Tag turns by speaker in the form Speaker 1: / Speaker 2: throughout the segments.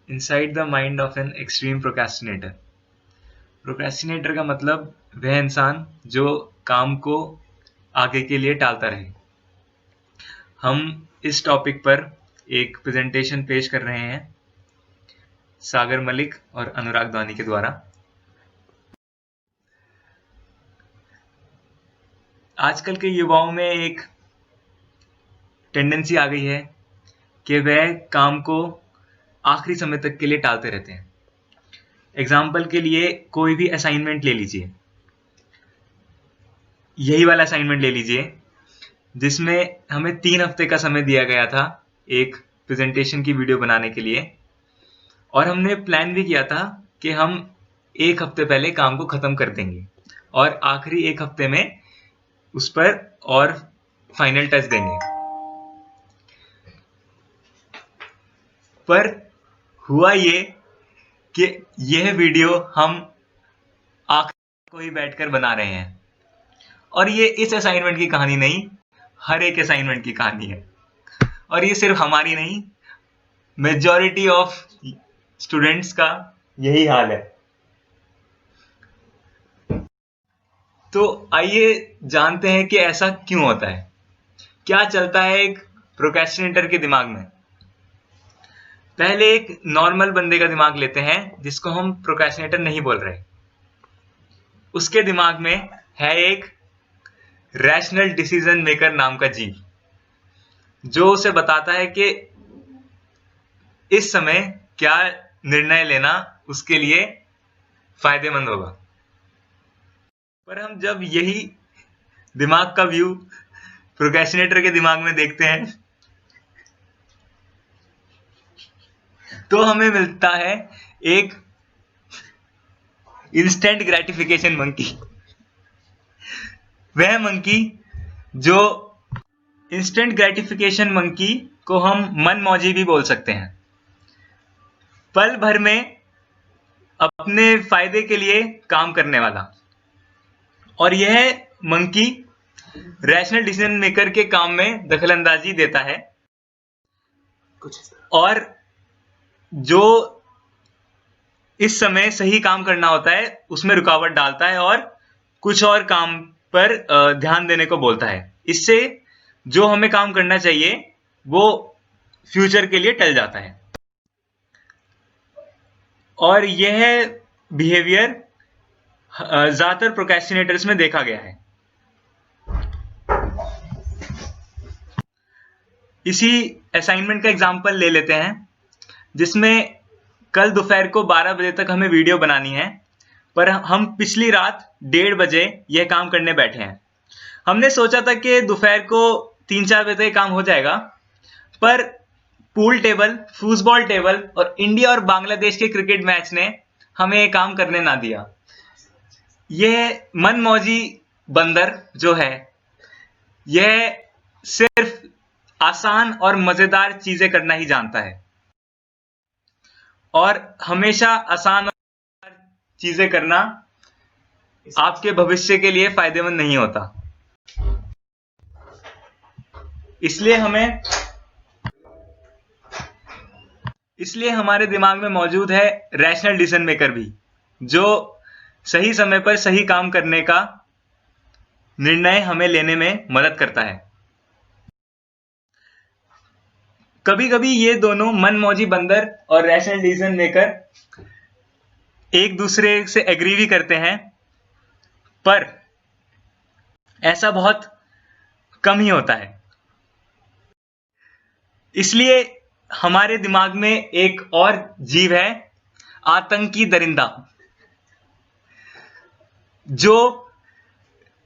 Speaker 1: Inside the mind of an extreme procrastinator. Procrastinator का मतलब वह इंसान जो काम को आगे के लिए टालता रहे। हम इस टॉपिक पर एक प्रेजेंटेशन पेश कर रहे हैं सागर मलिक और अनुराग दानी के द्वारा। आजकल के युवाओं में एक टेंडेंसी आ गई है कि वह काम को आखिरी समय तक के लिए टालते रहते हैं। एग्जाम्पल के लिए कोई भी असाइनमेंट ले लीजिए, यही वाला असाइनमेंट ले लीजिए जिसमें हमें 3 हफ्ते का समय दिया गया था एक प्रेजेंटेशन की वीडियो बनाने के लिए, और हमने प्लान भी किया था कि हम 1 हफ्ते पहले काम को खत्म कर देंगे और आखिरी 1 हफ्ते में उस पर और फाइनल टच देंगे। पर हुआ ये कि यह वीडियो हम आखिर को ही बैठकर बना रहे हैं, और ये इस असाइनमेंट की कहानी नहीं, हर एक असाइनमेंट की कहानी है। और ये सिर्फ हमारी नहीं, मेजॉरिटी ऑफ स्टूडेंट्स का यही हाल है। तो आइए जानते हैं कि ऐसा क्यों होता है, क्या चलता है एक प्रोक्रेस्टिनेटर के दिमाग में। पहले एक नॉर्मल बंदे का दिमाग लेते हैं जिसको हम प्रोक्रेस्टिनेटर नहीं बोल रहे। उसके दिमाग में है एक रैशनल डिसीजन मेकर नाम का जीव, जो उसे बताता है कि इस समय क्या निर्णय लेना उसके लिए फायदेमंद होगा। पर हम जब यही दिमाग का व्यू प्रोक्रेस्टिनेटर के दिमाग में देखते हैं तो हमें मिलता है एक इंस्टेंट ग्रेटिफिकेशन मंकी। वह मंकी जो इंस्टेंट ग्रेटिफिकेशन मंकी को हम मनमौजी भी बोल सकते हैं। पल भर में अपने फायदे के लिए काम करने वाला, और यह मंकी रैशनल डिसीजन मेकर के काम में दखलंदाजी देता है और जो इस समय सही काम करना होता है उसमें रुकावट डालता है और कुछ और काम पर ध्यान देने को बोलता है। इससे जो हमें काम करना चाहिए वो फ्यूचर के लिए टल जाता है। और यह बिहेवियर ज्यादातर प्रोक्रेस्टिनेटर्स में देखा गया है। इसी असाइनमेंट का एग्जांपल ले लेते हैं जिसमें कल दोपहर को 12 बजे तक हमें वीडियो बनानी है, पर हम पिछली रात 1:30 बजे यह काम करने बैठे हैं। हमने सोचा था कि दोपहर को 3-4 बजे तक काम हो जाएगा, पर पूल टेबल, फुटबॉल टेबल और इंडिया और बांग्लादेश के क्रिकेट मैच ने हमें ये काम करने ना दिया। यह मनमौजी बंदर जो है, यह सिर्फ आसान और मजेदार चीजें करना ही जानता है, और हमेशा आसान और चीजें करना आपके भविष्य के लिए फायदेमंद नहीं होता। इसलिए हमारे दिमाग में मौजूद है रैशनल डिसीजन मेकर भी, जो सही समय पर सही काम करने का निर्णय हमें लेने में मदद करता है। कभी कभी ये दोनों मनमौजी बंदर और रैशनल डिसीजन मेकर एक दूसरे से एग्री भी करते हैं, पर ऐसा बहुत कम ही होता है। इसलिए हमारे दिमाग में एक और जीव है, आतंकी दरिंदा, जो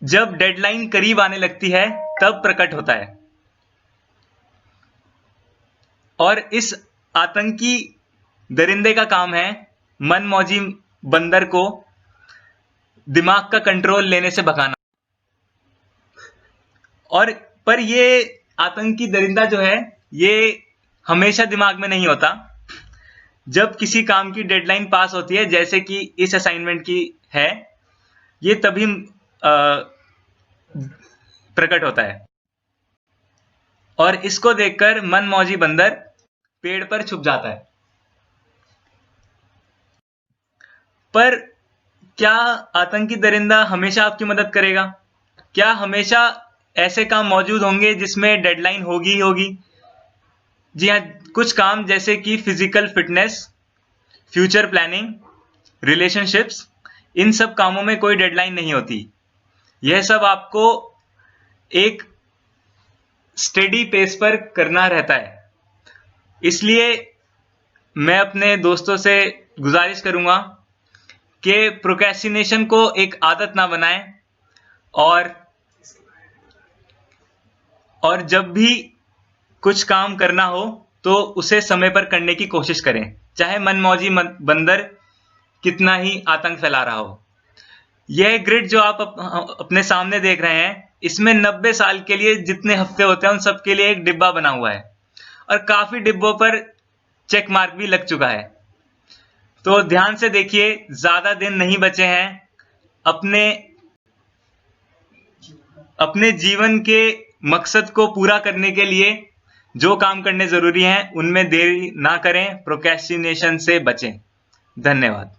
Speaker 1: जब डेडलाइन करीब आने लगती है तब प्रकट होता है। और इस आतंकी दरिंदे का काम है मनमौजी बंदर को दिमाग का कंट्रोल लेने से भगाना। और पर ये आतंकी दरिंदा जो है, ये हमेशा दिमाग में नहीं होता। जब किसी काम की डेडलाइन पास होती है, जैसे कि इस असाइनमेंट की है, ये तभी प्रकट होता है, और इसको देखकर मनमौजी बंदर पेड़ पर छुप जाता है। पर क्या आतंकी दरिंदा हमेशा आपकी मदद करेगा? क्या हमेशा ऐसे काम मौजूद होंगे जिसमें डेडलाइन होगी ही होगी? जी हाँ, कुछ काम जैसे कि physical fitness, future planning, relationships, इन सब कामों में कोई डेडलाइन नहीं होती। यह सब आपको एक स्टेडी पेस पर करना रहता है। इसलिए मैं अपने दोस्तों से गुजारिश करूंगा कि प्रोक्रेस्टिनेशन को एक आदत ना बनाएं, और जब भी कुछ काम करना हो तो उसे समय पर करने की कोशिश करें, चाहे मनमौजी बंदर कितना ही आतंक फैला रहा हो। यह ग्रिड जो आप अपने सामने देख रहे हैं, इसमें 90 साल के लिए जितने हफ्ते होते हैं उन सब के लिए एक डिब्बा बना हुआ है, और काफी डिब्बों पर चेक मार्क भी लग चुका है। तो ध्यान से देखिए, ज्यादा दिन नहीं बचे हैं। अपने जीवन के मकसद को पूरा करने के लिए जो काम करने जरूरी हैं उनमें देरी ना करें, प्रोक्रेस्टिनेशन से बचें। धन्यवाद।